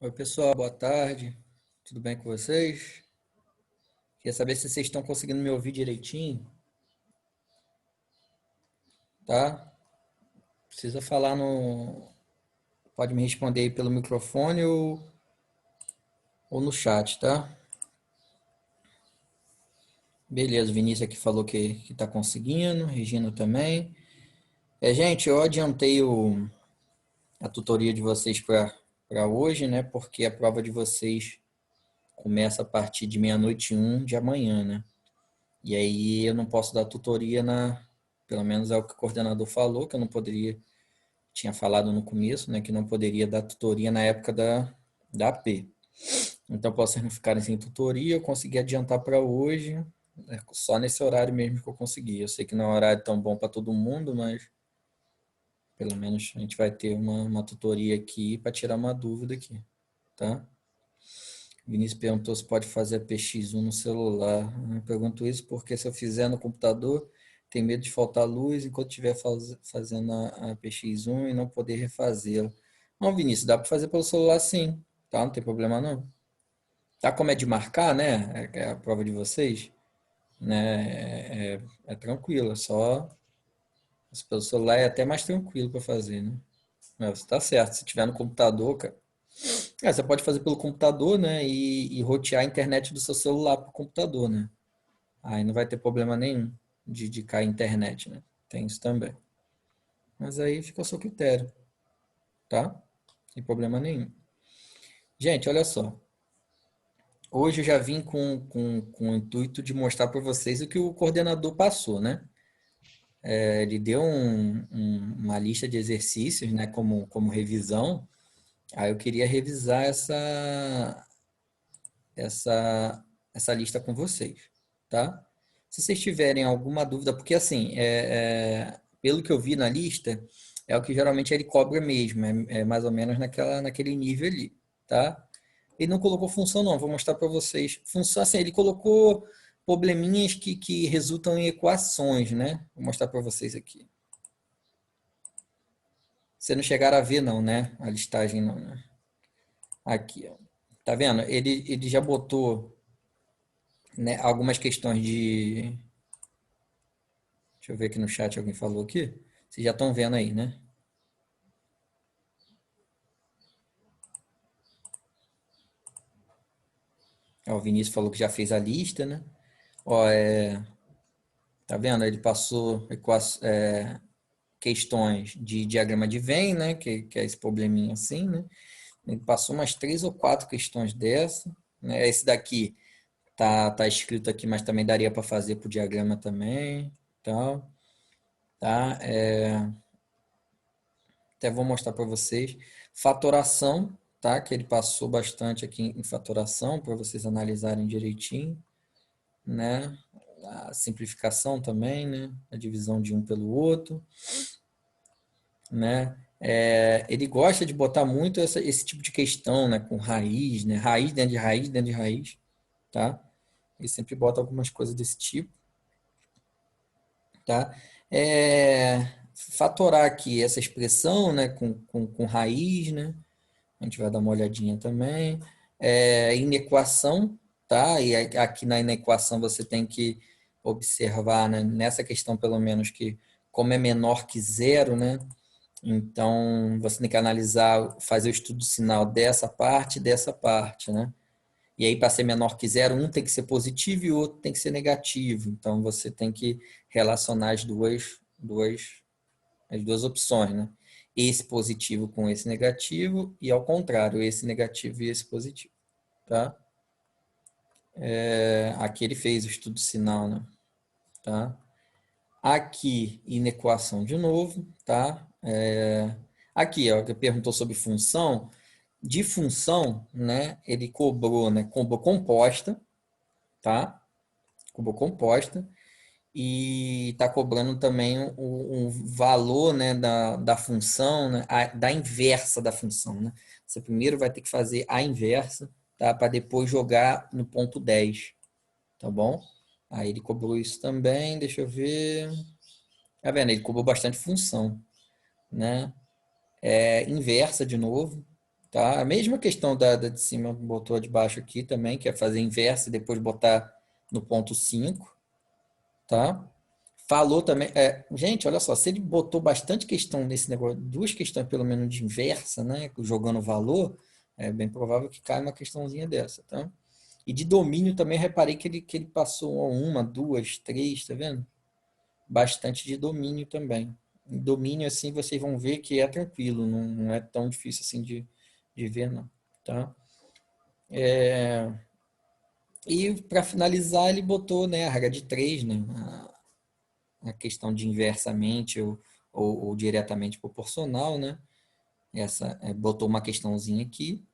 Oi, pessoal, boa tarde. Tudo bem com vocês? Queria saber se vocês estão conseguindo me ouvir direitinho, tá? Precisa falar no. Pode me responder aí pelo microfone ou no chat, tá? Beleza, o Vinícius aqui falou que tá conseguindo, Regina também. Gente, eu adiantei a tutoria de vocês para hoje, né? Porque a prova de vocês começa a partir de meia-noite e um de amanhã, né? E aí eu não posso dar tutoria pelo menos é o que o coordenador falou, que eu não poderia, tinha falado no começo, né, que não poderia dar tutoria na época da AP. Então, para vocês não ficarem sem tutoria, eu consegui adiantar para hoje, só nesse horário mesmo que eu consegui. Eu sei que não é um horário tão bom para todo mundo, mas pelo menos a gente vai ter uma tutoria aqui para tirar uma dúvida aqui, tá? Vinícius perguntou se pode fazer a PX1 no celular. Eu pergunto isso porque se eu fizer no computador, tem medo de faltar luz enquanto estiver fazendo a PX1 e não poder refazê-la. Não, Vinícius, dá para fazer pelo celular sim, tá? Não tem problema não. Tá como é de marcar, né? É a prova de vocês, né? É tranquilo, é só pelo celular é até mais tranquilo para fazer, né? Mas tá certo, se tiver no computador, cara. Você pode fazer pelo computador, né? E rotear a internet do seu celular para o computador, né? Aí não vai ter problema nenhum de cair a internet, né? Tem isso também. Mas aí fica ao seu critério, tá? Sem problema nenhum. Gente, olha só. Hoje eu já vim com o intuito de mostrar para vocês o que o coordenador passou, né? Ele deu uma lista de exercícios, né? Como revisão. Aí eu queria revisar essa, essa lista com vocês, tá? Se vocês tiverem alguma dúvida, porque assim, pelo que eu vi na lista, é o que geralmente ele cobra mesmo, é mais ou menos naquele nível ali, tá? Ele não colocou função não, vou mostrar para vocês. Função, assim, ele colocou probleminhas que resultam em equações, né? Vou mostrar para vocês aqui. Vocês não chegaram a ver não, né? A listagem não, né? Aqui, ó. Tá vendo? Ele já botou, né, algumas questões de. Deixa eu ver aqui no chat, alguém falou aqui. Vocês já estão vendo aí, né? Ó, o Vinícius falou que já fez a lista, né? Ó, tá vendo? Ele passou questões de diagrama de Venn, né? Que é esse probleminha assim, né? Ele passou umas 3 ou 4 questões dessa, né? Esse daqui tá escrito aqui, mas também daria para fazer por diagrama também, tal, tá? Até vou mostrar para vocês. Fatoração, tá? Que ele passou bastante aqui em fatoração para vocês analisarem direitinho, né? A simplificação também, né? A divisão de um pelo outro, né? Ele gosta de botar muito esse tipo de questão, né? Com raiz, né? Raiz dentro de raiz dentro de raiz, tá? Ele sempre bota algumas coisas desse tipo, tá? Fatorar aqui essa expressão, né? Com raiz, né? A gente vai dar uma olhadinha também. Inequação, tá? E aqui na inequação você tem que observar, né, nessa questão pelo menos que como é menor que zero, né? Então você tem que analisar, fazer o estudo sinal dessa parte, né? E aí para ser menor que zero, um tem que ser positivo e o outro tem que ser negativo. Então você tem que relacionar as duas opções, né? Esse positivo com esse negativo e ao contrário, esse negativo e esse positivo, tá? Aqui ele fez o estudo sinal, né? Tá? Aqui, inequação de novo, tá? Aqui, ó, que perguntou sobre função. De função, né? Ele cobrou, né? Cobrou composta, tá? Cobrou composta. E está cobrando também um valor, né, da função, né, da inversa da função. Né? Você primeiro vai ter que fazer a inversa, tá, para depois jogar no ponto 10, tá bom? Aí ele cobrou isso também, deixa eu ver. Tá vendo? Ele cobrou bastante função, né? Inversa de novo, tá? A mesma questão da de cima, botou a de baixo aqui também, que é fazer inversa e depois botar no ponto 5, tá? Falou também, gente, olha só, se ele botou bastante questão nesse negócio, duas questões pelo menos de inversa, né, jogando valor, é bem provável que caia uma questãozinha dessa, tá? E de domínio também reparei que ele passou uma, duas, três, tá vendo? Bastante de domínio também. Em domínio, assim, vocês vão ver que é tranquilo, não é tão difícil assim de ver, não, tá? E para finalizar, ele botou, né, a regra de três, né, a questão de inversamente ou diretamente proporcional, né? Botou uma questãozinha aqui,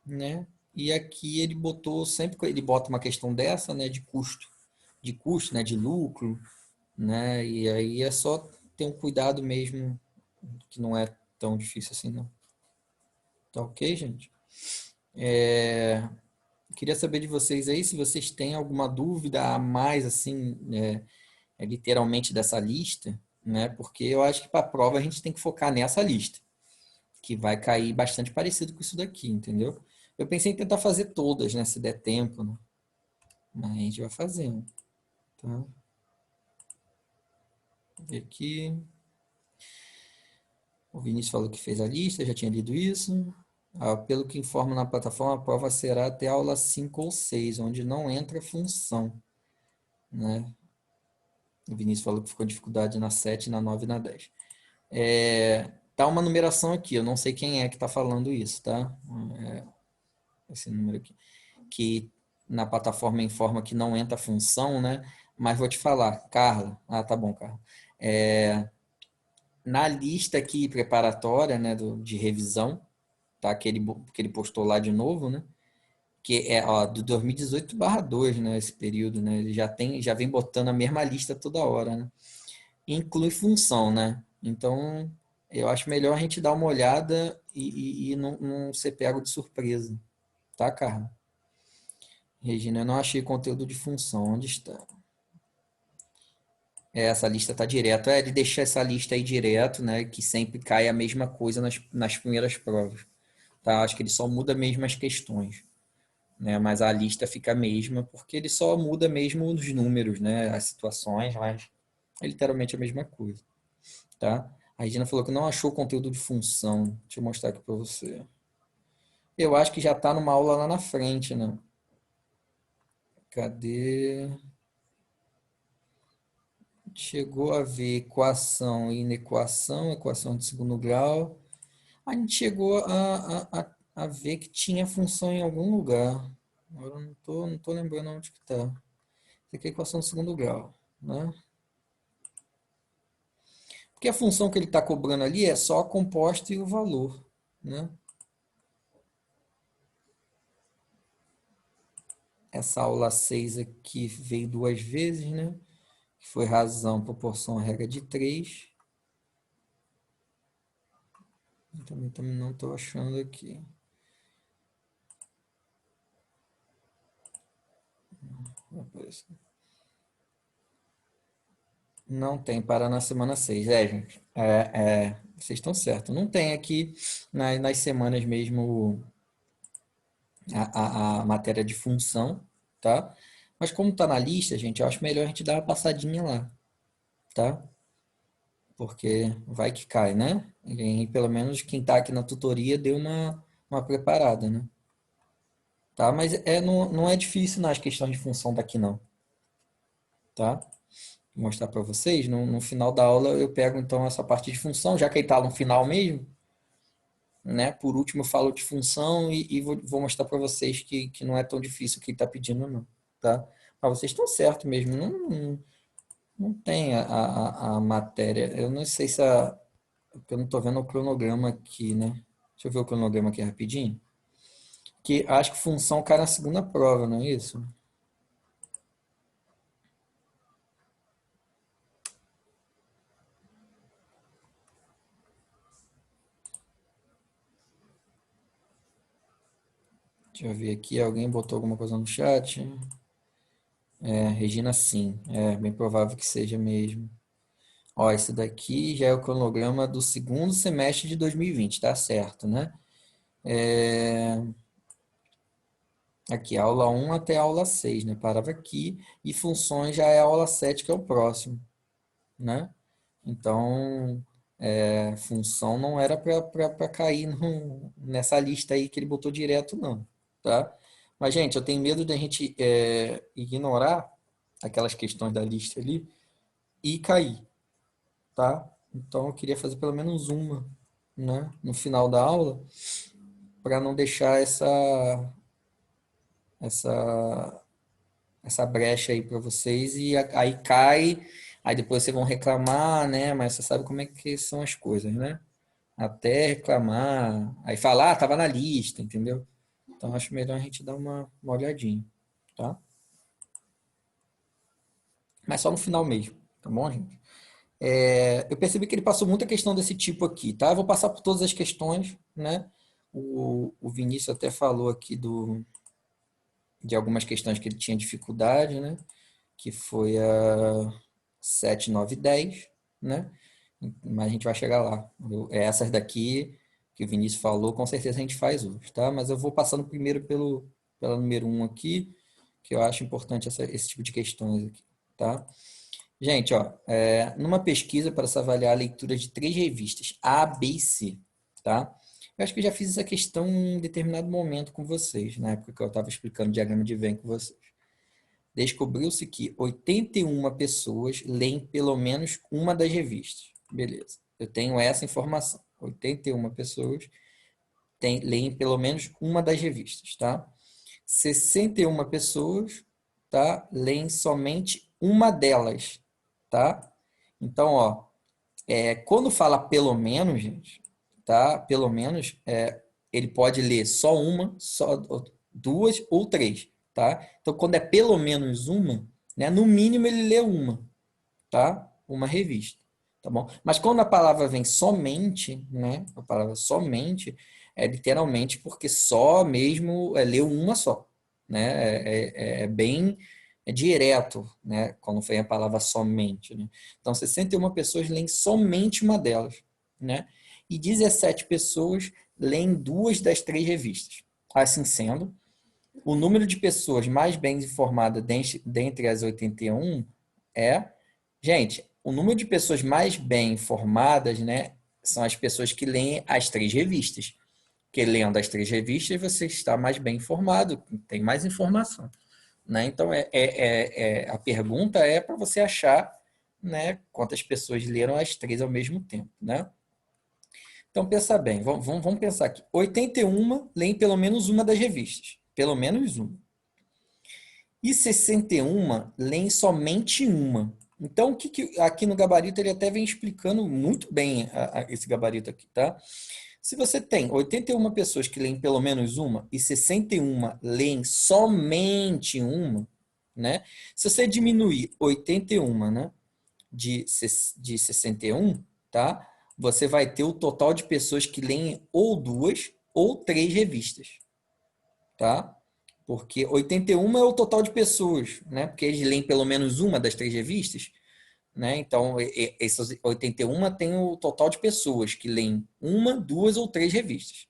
né? E aqui ele botou, sempre que ele bota uma questão dessa, né, de custo, né, de lucro, né? E aí é só ter um cuidado mesmo, que não é tão difícil assim, não. Tá ok, gente? Queria saber de vocês aí se vocês têm alguma dúvida a mais, assim, literalmente dessa lista, né? Porque eu acho que para a prova a gente tem que focar nessa lista, que vai cair bastante parecido com isso daqui, entendeu? Eu pensei em tentar fazer todas, né? Se der tempo, né? Mas a gente vai fazendo, tá? Vou ver aqui. O Vinícius falou que fez a lista, já tinha lido isso. Pelo que informa na plataforma, a prova será até a aula 5 ou 6, onde não entra função, né? O Vinícius falou que ficou dificuldade na 7, na 9 e na 10. Tá uma numeração aqui, eu não sei quem é que está falando isso, tá? Esse número aqui. Que na plataforma informa que não entra função, né? Mas vou te falar, Carla. Ah, tá bom, Carla. Na lista aqui preparatória, né, de revisão, tá? Que ele postou lá de novo, né? Que é ó, do 2018/2, né? Esse período, né? Ele já vem botando a mesma lista toda hora, né? Inclui função, né? Então, eu acho melhor a gente dar uma olhada e não ser pego de surpresa, tá, Carla? Regina, eu não achei conteúdo de função. Onde está? Essa lista está direto. Ele deixa essa lista aí direto, né? Que sempre cai a mesma coisa nas primeiras provas. Tá? Acho que ele só muda mesmo as questões, né? Mas a lista fica a mesma, porque ele só muda mesmo os números, né? As situações, mas é literalmente a mesma coisa, tá? A Regina falou que não achou conteúdo de função. Deixa eu mostrar aqui para você. Eu acho que já está numa aula lá na frente, né? Cadê? Chegou a ver equação e inequação, equação de segundo grau. A gente chegou a ver que tinha função em algum lugar. Agora eu não tô lembrando onde que tá. Isso aqui é equação de segundo grau, né? Porque a função que ele está cobrando ali é só a composta e o valor, né? Essa aula 6 aqui veio duas vezes, né? Que foi razão, proporção, regra de 3. Também não estou achando aqui. Não tem para na semana 6. Gente. Vocês estão certos. Não tem aqui nas semanas mesmo a matéria de função, tá? Mas como está na lista, gente, eu acho melhor a gente dar uma passadinha lá, tá? Porque vai que cai, né? E pelo menos quem está aqui na tutoria deu uma preparada, né? Tá? Mas não é difícil nas questões de função daqui, não, tá? Vou mostrar para vocês. No final da aula eu pego então essa parte de função, já que ele está no final mesmo, né? Por último eu falo de função e vou mostrar para vocês que não é tão difícil o que ele está pedindo, não, tá? Mas vocês estão certos mesmo, não tem a matéria. Eu não sei se porque eu não estou vendo o cronograma aqui, né? Deixa eu ver o cronograma aqui rapidinho. Que acho que função cai na segunda prova, não é isso? Deixa eu ver aqui, alguém botou alguma coisa no chat? Regina, sim. É bem provável que seja mesmo. Ó, esse daqui já é o cronograma do segundo semestre de 2020, tá certo, né? Aqui, aula 1 até a aula 6, né? Parava aqui. E funções já é a aula 7, que é o próximo, né? Então, função não era para cair nessa lista aí que ele botou direto, não, tá? Mas, gente, eu tenho medo da gente ignorar aquelas questões da lista ali e cair, tá? Então, eu queria fazer pelo menos uma, né? No final da aula, para não deixar essa, essa brecha aí para vocês e aí cai, aí depois vocês vão reclamar, né? Mas você sabe como é que são as coisas, né? Até reclamar, aí falar, tava na lista, entendeu? Então acho melhor a gente dar uma olhadinha, tá? Mas só no final mesmo, tá bom, gente? Eu percebi que ele passou muita questão desse tipo aqui, tá? Eu vou passar por todas as questões, né? O Vinícius até falou aqui de algumas questões que ele tinha dificuldade, né? Que foi a 7, 9 e 10, né? Mas a gente vai chegar lá. Essas daqui que o Vinícius falou, com certeza a gente faz hoje, tá? Mas eu vou passando primeiro pela número 1 aqui, que eu acho importante esse tipo de questões aqui, tá? Gente, ó, numa pesquisa para se avaliar a leitura de 3 revistas, A, B e C, tá? Eu acho que eu já fiz essa questão em determinado momento com vocês, na época que eu estava explicando o diagrama de Venn com vocês. Descobriu-se que 81 pessoas leem pelo menos uma das revistas. Beleza, eu tenho essa informação. 81 pessoas leem pelo menos uma das revistas, tá? 61 pessoas, tá? Leem somente uma delas, tá? Então, ó, quando fala pelo menos, gente, tá? Pelo menos, ele pode ler só uma, só duas ou três, tá? Então, quando é pelo menos uma, né? No mínimo ele lê uma, tá? Uma revista, tá bom? Mas quando a palavra vem somente, né? A palavra somente é literalmente porque só mesmo leu uma só, né? É bem direto, né? Quando foi a palavra somente, né? Então, 61 pessoas leem somente uma delas, né? E 17 pessoas leem duas das 3 revistas. Assim sendo, o número de pessoas mais bem informadas dentre as 81 é... Gente, o número de pessoas mais bem informadas, né, são as pessoas que leem as 3 revistas. Porque lendo as 3 revistas, você está mais bem informado, tem mais informação, né? Então, a pergunta é para você achar, né, quantas pessoas leram as 3 ao mesmo tempo, né? Então, pensa bem, vamos pensar aqui. 81 leem pelo menos uma das revistas. Pelo menos uma. E 61 leem somente uma. Então, aqui no gabarito ele até vem explicando muito bem esse gabarito aqui, tá? Se você tem 81 pessoas que leem pelo menos uma e 61 leem somente uma, né? Se você diminuir 81, né, de 61, tá? Você vai ter o total de pessoas que leem ou duas ou 3 revistas, tá? Porque 81 é o total de pessoas, né? Porque eles leem pelo menos uma das 3 revistas, né? Então, esses 81 tem o total de pessoas que leem uma, duas ou 3 revistas,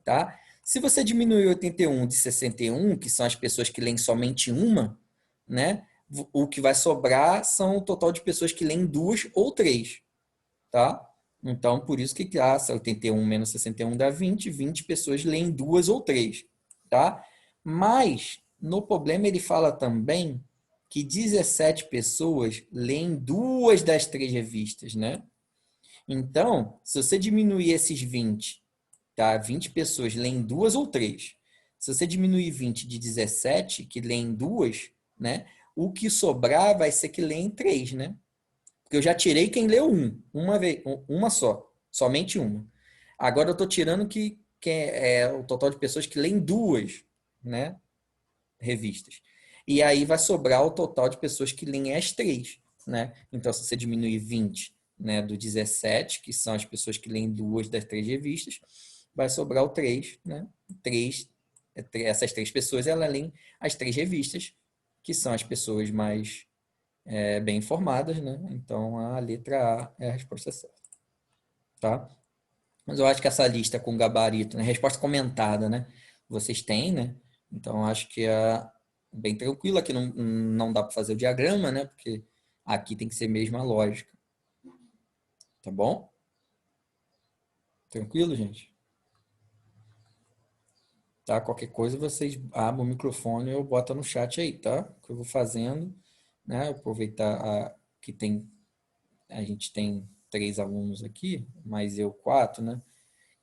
tá? Se você diminuir 81 de 61, que são as pessoas que leem somente uma, né? O que vai sobrar são o total de pessoas que leem duas ou três, tá? Então, por isso que 81 menos 61 dá 20, 20 pessoas leem duas ou três, tá? Mas, no problema, ele fala também que 17 pessoas leem duas das 3 revistas, né? Então, se você diminuir esses 20, tá? 20 pessoas leem duas ou três. Se você diminuir 20 de 17, que leem duas, né? O que sobrar vai ser que leem três, né? Porque eu já tirei quem leu uma vez, uma só, somente uma. Agora eu estou tirando que é o total de pessoas que leem duas, né, revistas. E aí vai sobrar o total de pessoas que leem as 3, né? Então, se você diminuir 20, né, do 17, que são as pessoas que leem duas das 3 revistas, vai sobrar o 3, né? 3, essas 3 pessoas, elas leem as 3 revistas, que são as pessoas mais bem informadas, né? Então a letra A é a resposta certa, tá? Mas eu acho que essa lista com gabarito, né? Resposta comentada, né? Vocês têm, né? Então, eu acho que é bem tranquilo. Aqui não dá para fazer o diagrama, né? Porque aqui tem que ser mesmo a lógica. Tá bom? Tranquilo, gente? Tá? Qualquer coisa, vocês abrem o microfone ou botam no chat aí, tá? Que eu vou fazendo, né? Aproveitar que a gente tem 3 alunos aqui, mais eu 4, né?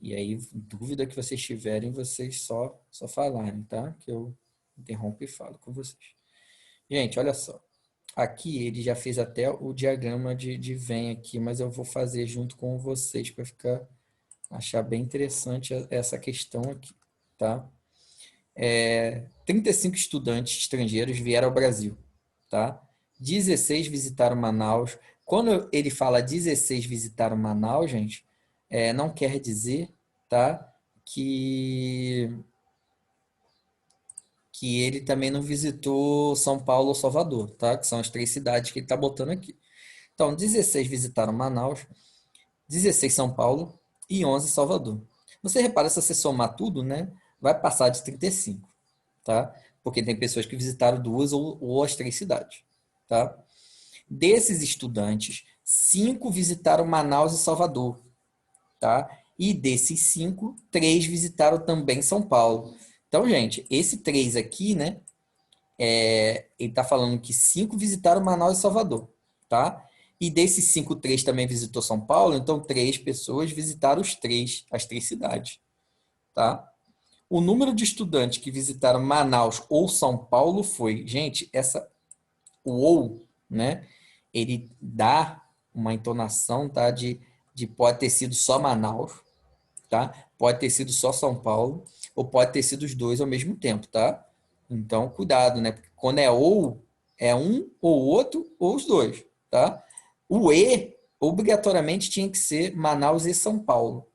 E aí, dúvida que vocês tiverem, vocês só falarem, tá? Que eu interrompo e falo com vocês. Gente, olha só. Aqui ele já fez até o diagrama de Venn aqui, mas eu vou fazer junto com vocês para achar bem interessante essa questão aqui, tá? 35 estudantes estrangeiros vieram ao Brasil, tá? 16 visitaram Manaus. Quando ele fala 16 visitaram Manaus, gente, não quer dizer, tá? Que, que ele também não visitou São Paulo ou Salvador, tá? Que são as 3 cidades que ele está botando aqui. Então, 16 visitaram Manaus, 16 São Paulo e 11 Salvador. Você repara, se você somar tudo, né? Vai passar de 35, tá? Porque tem pessoas que visitaram 2 ou as 3 cidades, tá? Desses estudantes, 5 visitaram Manaus e Salvador, tá? E desses 5, 3 visitaram também São Paulo. Então, gente, esse 3 aqui, né? Ele está falando que 5 visitaram Manaus e Salvador, tá? E desses 5, 3 também visitou São Paulo, então 3 pessoas visitaram as 3 cidades, tá? O número de estudantes que visitaram Manaus ou São Paulo foi, gente, o ou, né? Ele dá uma entonação, tá? De pode ter sido só Manaus, tá? Pode ter sido só São Paulo, ou pode ter sido os dois ao mesmo tempo, tá? Então, cuidado, né? Porque quando é ou, é um ou outro, ou os dois, tá? O e, obrigatoriamente, tinha que ser Manaus e São Paulo,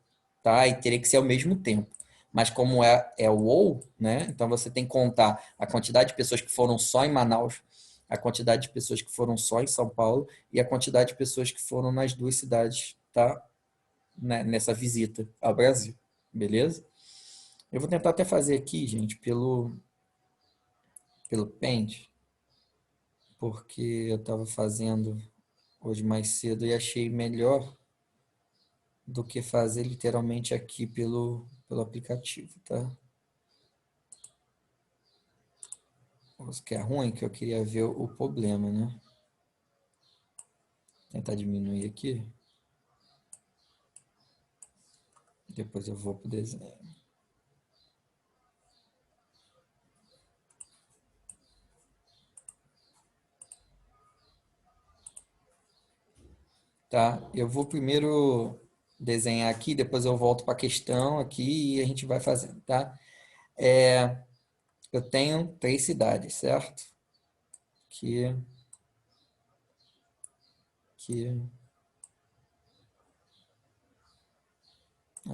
tá? E teria que ser ao mesmo tempo. Mas como é o ou, né? Então você tem que contar a quantidade de pessoas que foram só em Manaus, a quantidade de pessoas que foram só em São Paulo e a quantidade de pessoas que foram nas 2 cidades, tá? Né, nessa visita ao Brasil, beleza? Eu vou tentar até fazer aqui, gente, pelo Paint, porque eu estava fazendo hoje mais cedo e achei melhor do que fazer literalmente aqui pelo aplicativo, tá? Isso que é ruim, que eu queria ver o problema, né? Tentar diminuir aqui. Depois eu vou pro desenho. Tá? Eu vou primeiro desenhar aqui, depois eu volto para a questão aqui e a gente vai fazendo, tá? Eu tenho 3 cidades, certo? Que, que,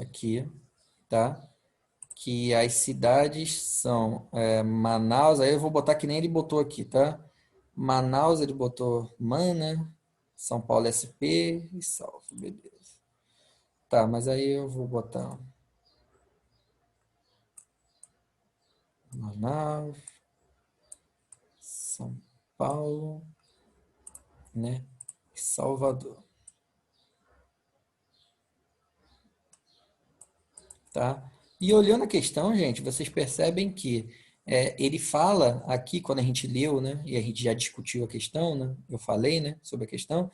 aqui, tá? Que as cidades são Manaus, aí eu vou botar que nem ele botou aqui, tá? Manaus ele botou Mana, São Paulo SP e Salvo, beleza. Tá, mas aí eu vou botar Manaus, São Paulo, né? E Salvador, tá? E olhando a questão, gente, vocês percebem que ele fala aqui, quando a gente leu, né? E a gente já discutiu a questão, né? Eu falei, né? Sobre a questão.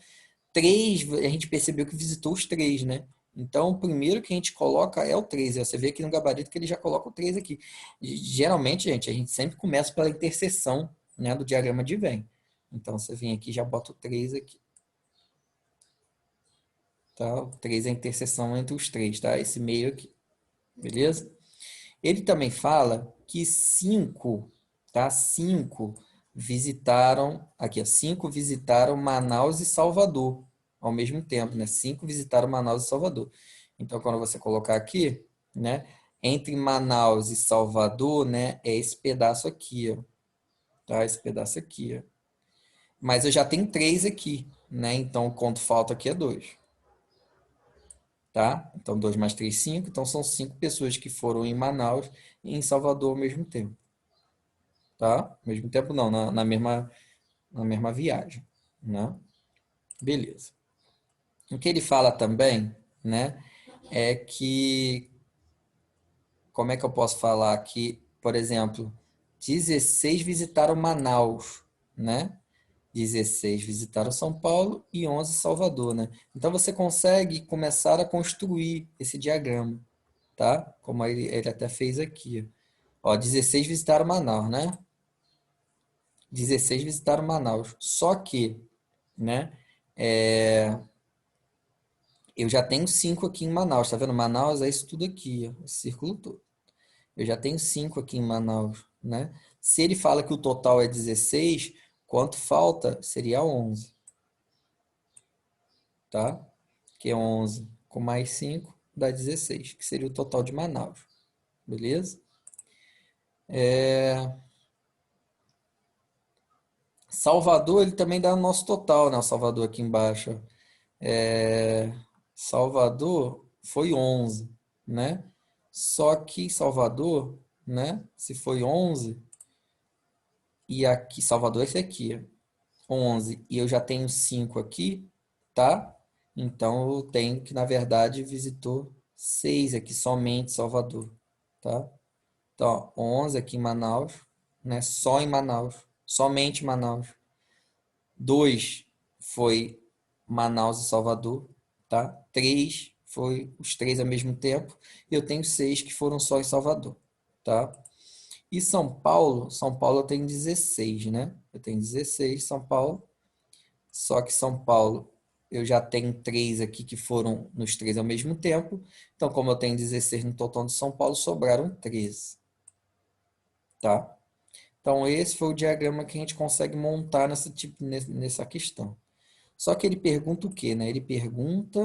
3, a gente percebeu que visitou os 3, né? Então, o primeiro que a gente coloca é o 3. Você vê aqui no gabarito que ele já coloca o 3 aqui. Geralmente, gente, a gente sempre começa pela interseção, né, do diagrama de Venn. Então, você vem aqui e já bota o 3 aqui. Tá? O 3 é a interseção entre os 3, tá? Esse meio aqui. Beleza? Ele também fala que 5, tá? 5 visitaram, aqui, ó, 5 visitaram Manaus e Salvador ao mesmo tempo, né? 5 visitaram Manaus e Salvador. Então, quando você colocar aqui, né? Entre Manaus e Salvador, né? É esse pedaço aqui, ó. Tá? Esse pedaço aqui, ó. Mas eu já tenho 3 aqui, né? Então, quanto falta aqui é 2. tá? Então, 2 mais 3, 5. Então, são 5 pessoas que foram em Manaus e em Salvador ao mesmo tempo, tá? Ao mesmo tempo não, na mesma viagem, né? Beleza. O que ele fala também, né, é que, como é que eu posso falar que, por exemplo, 16 visitaram Manaus, né? 16 visitaram São Paulo e 11 Salvador, né? Então você consegue começar a construir esse diagrama, tá? Como ele até fez aqui. Ó, 16 visitaram Manaus, né? 16 visitaram Manaus. Só que, né? Eu já tenho 5 aqui em Manaus, tá vendo? Manaus é isso tudo aqui, ó, esse círculo todo. Eu já tenho 5 aqui em Manaus, né? Se ele fala que o total é 16, quanto falta seria 11, tá? Que é 11 com mais 5 dá 16, que seria o total de Manaus, beleza? Salvador, ele também dá o nosso total, né? O Salvador aqui embaixo, ó. Salvador foi 11, né? Só que Salvador, né? Se foi 11, e aqui, Salvador é esse aqui, ó, 11, e eu já tenho 5 aqui, tá? Então, eu tenho que, na verdade, visitou 6 aqui, somente Salvador, tá? Então, ó, 11 aqui em Manaus, né? Só em Manaus, somente Manaus. 2 foi Manaus e Salvador, tá? 3 foi os 3 ao mesmo tempo. E eu tenho 6 que foram só em Salvador, tá? E São Paulo eu tenho 16, né? Eu tenho 16 São Paulo. Só que São Paulo eu já tenho 3 aqui que foram nos 3 ao mesmo tempo. Então, como eu tenho 16 no total de São Paulo, sobraram 13, tá? Então, esse foi o diagrama que a gente consegue montar nessa questão. Só que ele pergunta o quê, né? Ele pergunta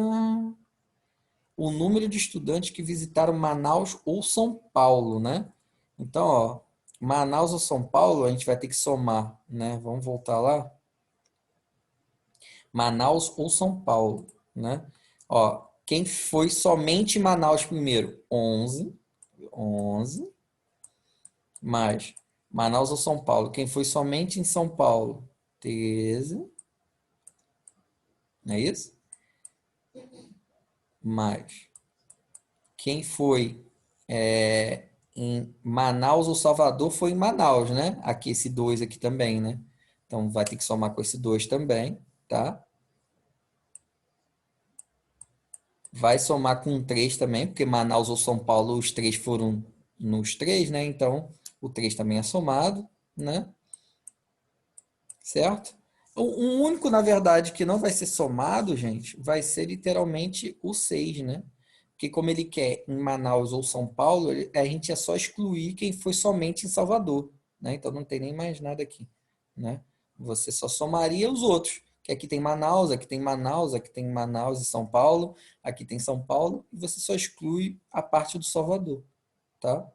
o número de estudantes que visitaram Manaus ou São Paulo, né? Então, ó, Manaus ou São Paulo, a gente vai ter que somar, né? Vamos voltar lá. Manaus ou São Paulo, né? Ó, quem foi somente em Manaus primeiro? 11. 11. Mais Manaus ou São Paulo? Quem foi somente em São Paulo? 13. Não é isso? Mais quem foi em Manaus ou Salvador foi em Manaus, né? Aqui, esse 2 aqui também, né? Então, vai ter que somar com esse 2 também, tá? Vai somar com 3 também, porque Manaus ou São Paulo, os 3 foram nos 3, né? Então, o 3 também é somado, né? Certo? O único, na verdade, que não vai ser somado, gente, vai ser literalmente o 6, né? Porque como ele quer em Manaus ou São Paulo, a gente é só excluir quem foi somente em Salvador, né? Então não tem nem mais nada aqui, né? Você só somaria os outros, que aqui tem Manaus, aqui tem Manaus, aqui tem Manaus e São Paulo, aqui tem São Paulo, e você só exclui a parte do Salvador, tá?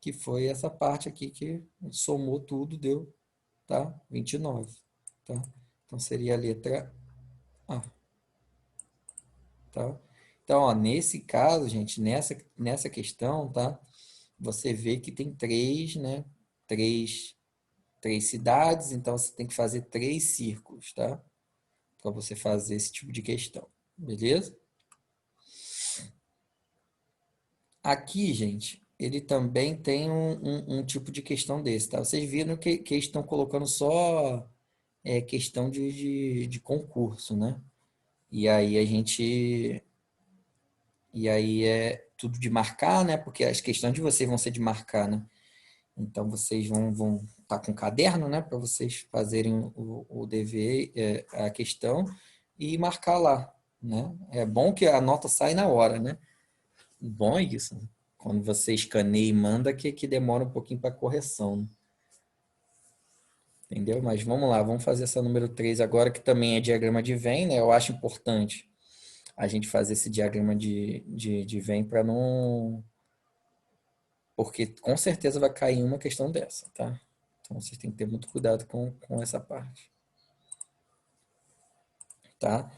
Que foi essa parte aqui que somou tudo, deu, tá? 29, tá? Então seria a letra A, tá? Então, ó, nesse caso, gente, nessa questão, tá? Você vê que tem três, né? Três, três cidades, então você tem que fazer 3 círculos, tá? Para você fazer esse tipo de questão, beleza? Aqui, gente, ele também tem um tipo de questão desse, tá? Vocês viram que eles estão colocando só questão de concurso, né? E aí a gente. E aí é tudo de marcar, né? Porque as questões de vocês vão ser de marcar, né? Então vocês vão estar com caderno, né? Para vocês fazerem o dever, a questão e marcar lá, né? É bom que a nota sai na hora, né? Bom é isso, né? Quando você escaneia e manda, que demora um pouquinho para correção, né? Entendeu? Mas vamos lá, vamos fazer essa número 3 agora, que também é diagrama de Venn, né? Eu acho importante a gente fazer esse diagrama de Venn para não. Porque com certeza vai cair uma questão dessa, tá? Então vocês têm que ter muito cuidado com essa parte, tá?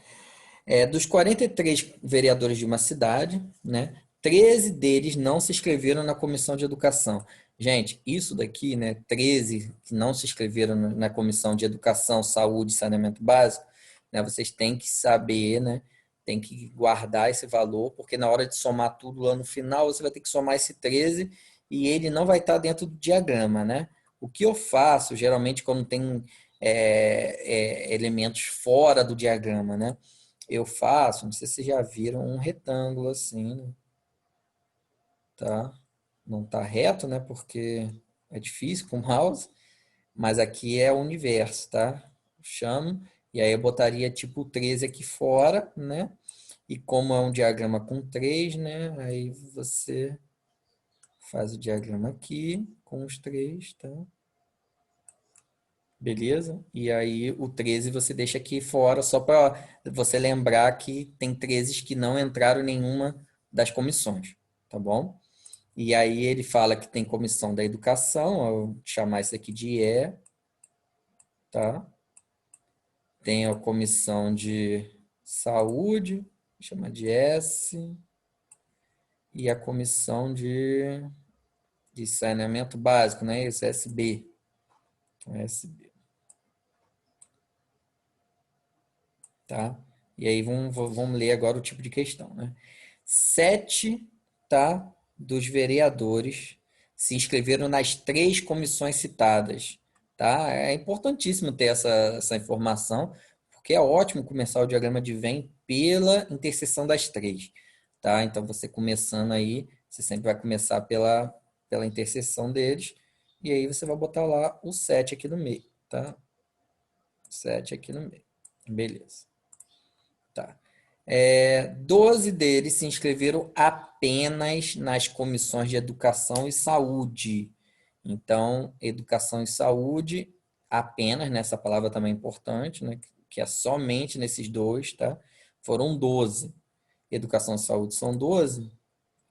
Dos 43 vereadores de uma cidade, né, 13 deles não se inscreveram na comissão de educação. Gente, isso daqui, né, 13 que não se inscreveram na comissão de educação, saúde e saneamento básico, né, vocês têm que saber, né, tem que guardar esse valor, porque na hora de somar tudo lá no final, você vai ter que somar esse 13 e ele não vai estar dentro do diagrama, né? O que eu faço, geralmente, quando tem elementos fora do diagrama, né? Eu faço, não sei se vocês já viram, um retângulo assim, né? Tá? Não tá reto, né? Porque é difícil com o mouse, mas aqui é o universo, tá? Chamo, e aí eu botaria tipo 13 aqui fora, né? E como é um diagrama com 3, né? Aí você faz o diagrama aqui com os 3, tá? Beleza? E aí o 13 você deixa aqui fora só para você lembrar que tem 13 que não entraram em nenhuma das comissões, tá bom? E aí ele fala que tem comissão da educação, eu vou chamar isso aqui de E, tá? Tem a comissão de saúde, chama de S, e a comissão de saneamento básico, né? Isso, SB. SB, tá? E aí vamos ler agora o tipo de questão, né? 7, tá, dos vereadores se inscreveram nas 3 comissões citadas, tá? É importantíssimo ter essa informação, porque é ótimo começar o diagrama de Venn pela interseção das 3, tá? Então, você começando aí, você sempre vai começar pela interseção deles, e aí você vai botar lá o 7 aqui no meio, tá? 7 aqui no meio. Beleza. Tá. 12 deles se inscreveram apenas nas comissões de educação e saúde. Então, educação e saúde, apenas, né? Essa palavra também é importante, né? Que é somente nesses dois, tá? Foram 12. Educação e saúde são 12.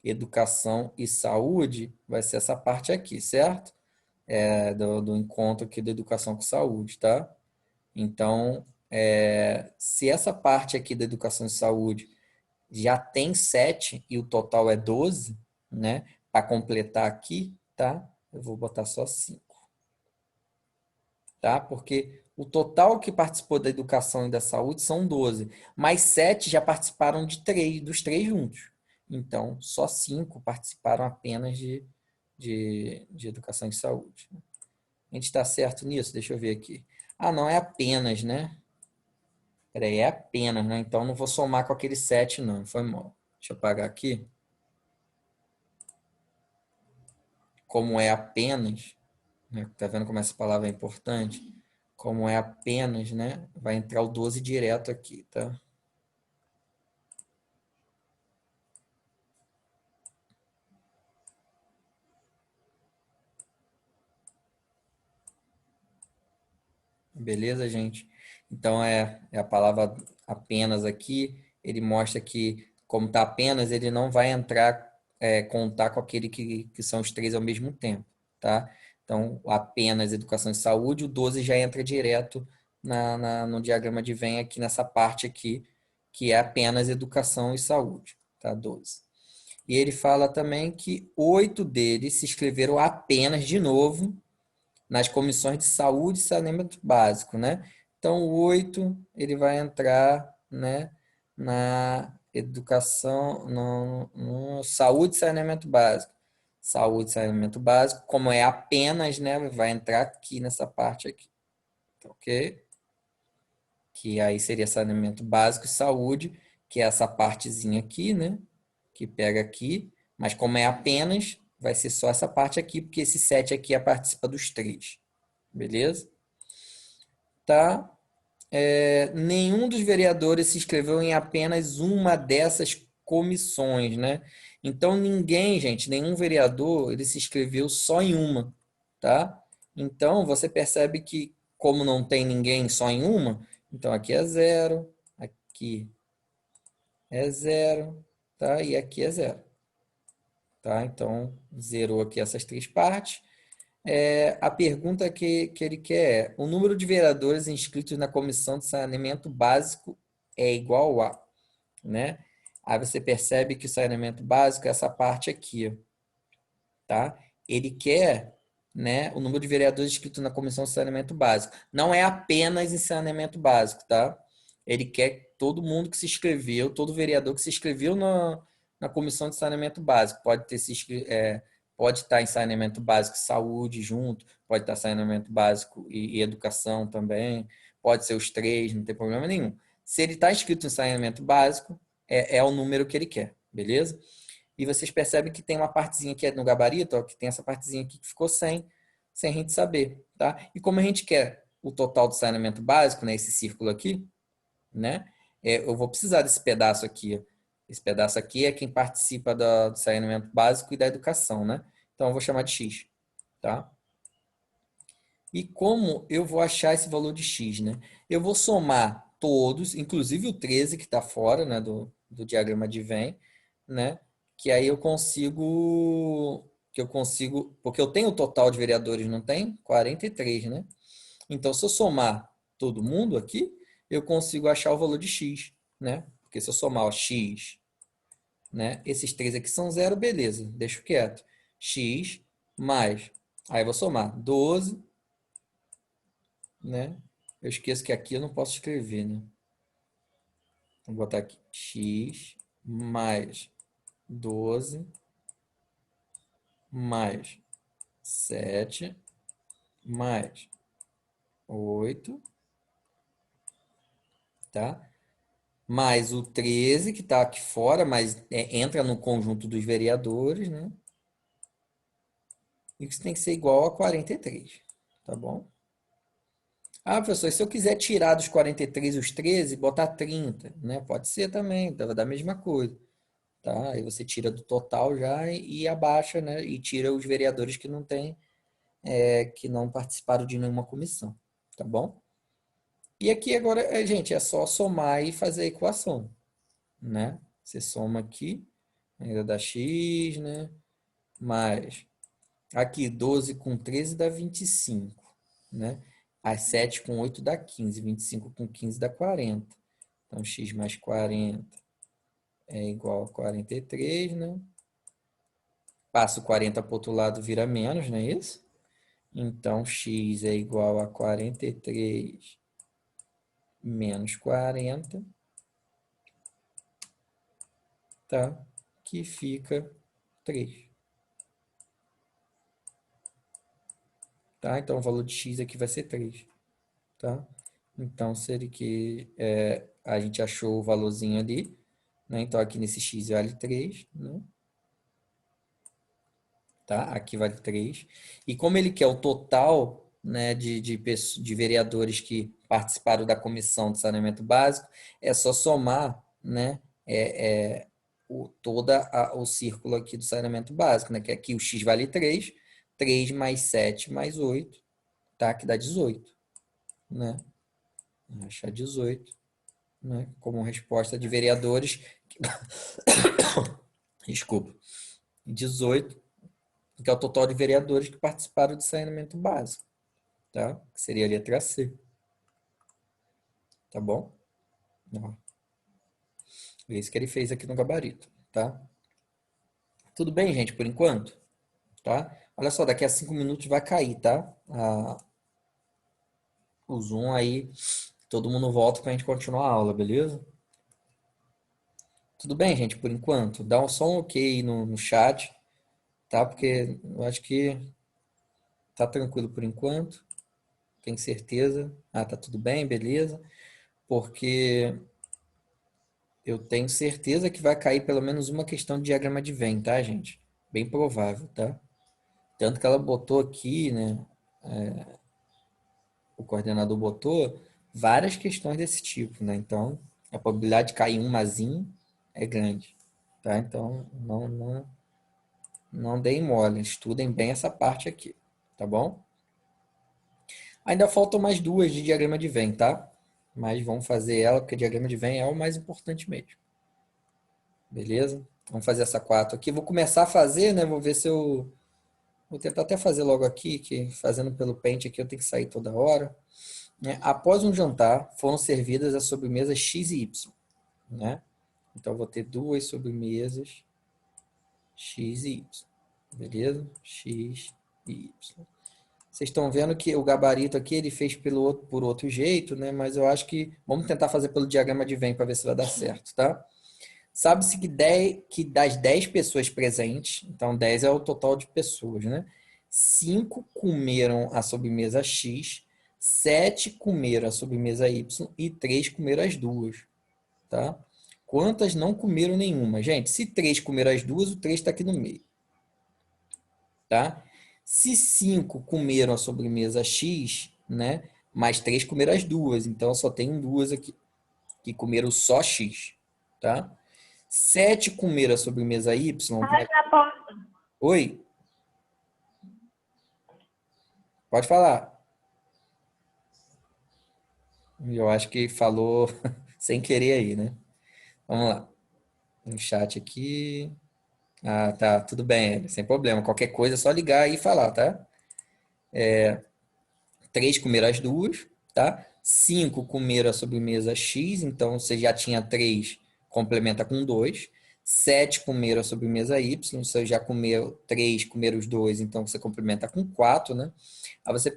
Educação e saúde vai ser essa parte aqui, certo? Do encontro aqui da educação com saúde, tá? Então, se essa parte aqui da educação e saúde já tem 7 e o total é 12, né? Para completar aqui, tá? Eu vou botar só 5, tá? Porque o total que participou da educação e da saúde são 12, mas 7 já participaram dos 3 juntos. Então, só 5 participaram apenas de educação e saúde. A gente está certo nisso? Deixa eu ver aqui. Ah, não, é apenas, né? Peraí, é apenas, né? Então não vou somar com aquele 7, não. Foi mal. Deixa eu apagar aqui. Como é apenas, né? Tá vendo como essa palavra é importante? Como é apenas, né? Vai entrar o 12 direto aqui, tá? Beleza, gente? Então é a palavra apenas aqui. Ele mostra que, como está apenas, ele não vai entrar, contar com aquele que são os 3 ao mesmo tempo, tá? Então, apenas educação e saúde, o 12 já entra direto no diagrama de Venn aqui nessa parte aqui, que é apenas educação e saúde, tá? 12. E ele fala também que 8 deles se inscreveram apenas de novo nas comissões de saúde e saneamento básico, né? Então, o 8, ele vai entrar, né, na educação, no saúde e saneamento básico. Saúde e saneamento básico, como é apenas, né, vai entrar aqui nessa parte aqui, tá ok? Que aí seria saneamento básico e saúde, que é essa partezinha aqui, né, que pega aqui, mas como é apenas, vai ser só essa parte aqui, porque esse 7 aqui participa dos 3. Beleza? Tá? Nenhum dos vereadores se inscreveu em apenas uma dessas comissões, né? Então ninguém, gente, nenhum vereador, ele se inscreveu só em uma, tá? Então você percebe que como não tem ninguém só em uma, então aqui é zero, aqui é zero, tá? E aqui é zero, tá? Então zerou aqui essas 3 partes. A pergunta que ele quer é: o número de vereadores inscritos na comissão de saneamento básico é igual a? né? Aí você percebe que o saneamento básico é essa parte aqui, ó, tá? Ele quer, né, o número de vereadores inscritos na comissão de saneamento básico. Não é apenas em saneamento básico, tá? Ele quer todo mundo que se inscreveu, todo vereador que se inscreveu na comissão de saneamento básico. Pode ter pode estar em saneamento básico e saúde junto, pode estar saneamento básico e educação também, pode ser os três, não tem problema nenhum. Se ele está inscrito em saneamento básico, é o número que ele quer, beleza? E vocês percebem que tem uma partezinha aqui no gabarito, ó, que tem essa partezinha aqui que ficou sem a gente saber, tá? E como a gente quer o total do saneamento básico, né, esse círculo aqui, né, eu vou precisar desse pedaço aqui, ó. Esse pedaço aqui é quem participa do saneamento básico e da educação, né? Então, eu vou chamar de X, tá? E como eu vou achar esse valor de X, né? Eu vou somar todos, inclusive o 13 que está fora, né, do diagrama de Venn, né? Que aí porque eu tenho o total de vereadores, não tem? 43, né? Então, se eu somar todo mundo aqui, eu consigo achar o valor de X, né? Porque se eu somar o X, né? Esses três aqui são zero, beleza, deixo quieto. X mais, aí eu vou somar 12, né? Eu esqueço que aqui eu não posso escrever, né? Vou botar aqui x mais 12 mais 7 mais 8, tá? Mais o 13 que está aqui fora, mas entra no conjunto dos vereadores, né? Isso tem que ser igual a 43, tá bom? Ah, professor, se eu quiser tirar dos 43 os 13 e botar 30, né? Pode ser também, vai dar a mesma coisa, tá? Aí você tira do total já e abaixa, né? E tira os vereadores que não tem, que não participaram de nenhuma comissão, tá bom? E aqui agora, gente, é só somar e fazer a equação, né? Você soma aqui, ainda dá x, né? Mais aqui 12 com 13 dá 25, né? As 7 com 8 dá 15, 25 com 15 dá 40. Então, x mais 40 é igual a 43, né? Passo 40 para o outro lado, vira menos, não é isso? Então, x é igual a 43 menos 40, tá? Que fica 3, tá? Então, o valor de x aqui vai ser 3, tá? Então, seria que a gente achou o valorzinho ali, né? Então, aqui nesse x vale 3, né? Tá? Aqui vale 3. E como ele quer o total, né, de vereadores que participaram da comissão de saneamento básico, é só somar, né, o círculo aqui do saneamento básico, né? Que aqui o x vale 3, 3 mais 7 mais 8, tá? Que dá 18, né? Vou achar 18, né? Como resposta de vereadores. Desculpa. 18, que é o total de vereadores que participaram do saneamento básico, tá? Que seria a letra C. Tá bom? Ó, é isso que ele fez aqui no gabarito, tá? Tudo bem, gente, por enquanto? Tá? Olha só, daqui a 5 minutos vai cair, tá? O Zoom aí, todo mundo volta pra gente continuar a aula, beleza? Tudo bem, gente, por enquanto? Dá só um ok no chat, tá? Porque eu acho que tá tranquilo por enquanto. Tenho certeza. Ah, tá tudo bem, beleza. Porque eu tenho certeza que vai cair pelo menos uma questão de diagrama de Venn, tá, gente? Bem provável, tá? Tanto que ela botou aqui, né? O coordenador botou várias questões desse tipo, né? Então, a probabilidade de cair umazinho é grande, tá? Então, não deem mole, estudem bem essa parte aqui, tá bom? Ainda faltam mais duas de diagrama de Venn, tá? Mas vamos fazer ela, porque diagrama de Venn é o mais importante mesmo. Beleza? Vamos fazer essa 4 aqui. Vou começar a fazer, né? Vou ver se eu... Vou tentar até fazer logo aqui, que fazendo pelo Paint aqui eu tenho que sair toda hora. Né? Após um jantar, foram servidas as sobremesas X e Y. Né? Então, eu vou ter duas sobremesas x e y. Beleza? X e y. Vocês estão vendo que o gabarito aqui ele fez por outro jeito, né? Mas eu acho que vamos tentar fazer pelo diagrama de Venn para ver se vai dar certo, tá? Sabe-se que das 10 pessoas presentes, então 10 é o total de pessoas, né? 5 comeram a sobremesa X, 7 comeram a sobremesa Y e 3 comeram as duas, tá? Quantas não comeram nenhuma? Gente, se 3 comeram as duas, o 3 está aqui no meio, tá? Se 5 comeram a sobremesa X, né? Mais 3 comeram as duas, então só tem duas aqui que comeram só X, tá? 7 comeram a sobremesa Y. Oi, pode falar. Eu acho que falou sem querer aí, né? Vamos lá. No chat aqui. Ah, tá. Tudo bem, sem problema. Qualquer coisa é só ligar aí e falar, tá? 3 comeram as duas, tá? 5 comeram a sobremesa X, então você já tinha 3, complementa com 2. 7 comeram a sobremesa Y, você já comeu 3, comeram os 2, então você complementa com 4, né? Aí você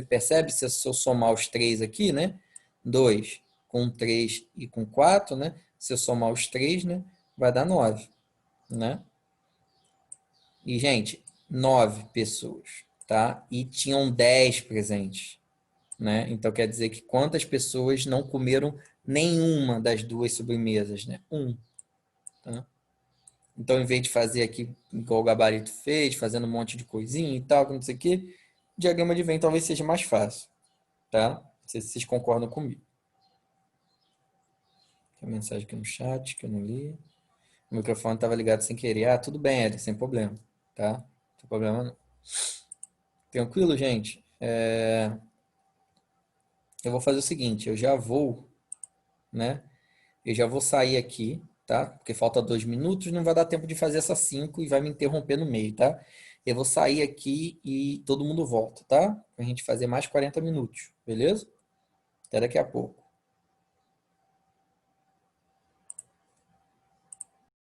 percebe, se eu somar os 3 aqui, né? 2 com 3 e com 4, né? Se eu somar os 3, né? Vai dar 9, né? E, gente, 9 pessoas, tá? E tinham 10 presentes, né? Então quer dizer que quantas pessoas não comeram nenhuma das duas sobremesas, né? Tá? Então, em vez de fazer aqui igual o gabarito fez, fazendo um monte de coisinha e tal, não sei o quê, diagrama de Venn talvez seja mais fácil, tá? Não sei se vocês concordam comigo. Tem mensagem aqui no chat que eu não li. O microfone estava ligado sem querer. Ah, tudo bem, Ed, sem problema, tá? Não tem problema não. Tranquilo, gente? Eu vou fazer o seguinte, eu já vou, né? Eu já vou sair aqui, tá? Porque falta 2 minutos, não vai dar tempo de fazer essas 5 e vai me interromper no meio, tá? Eu vou sair aqui e todo mundo volta, tá? Pra gente fazer mais 40 minutos, beleza? Até daqui a pouco.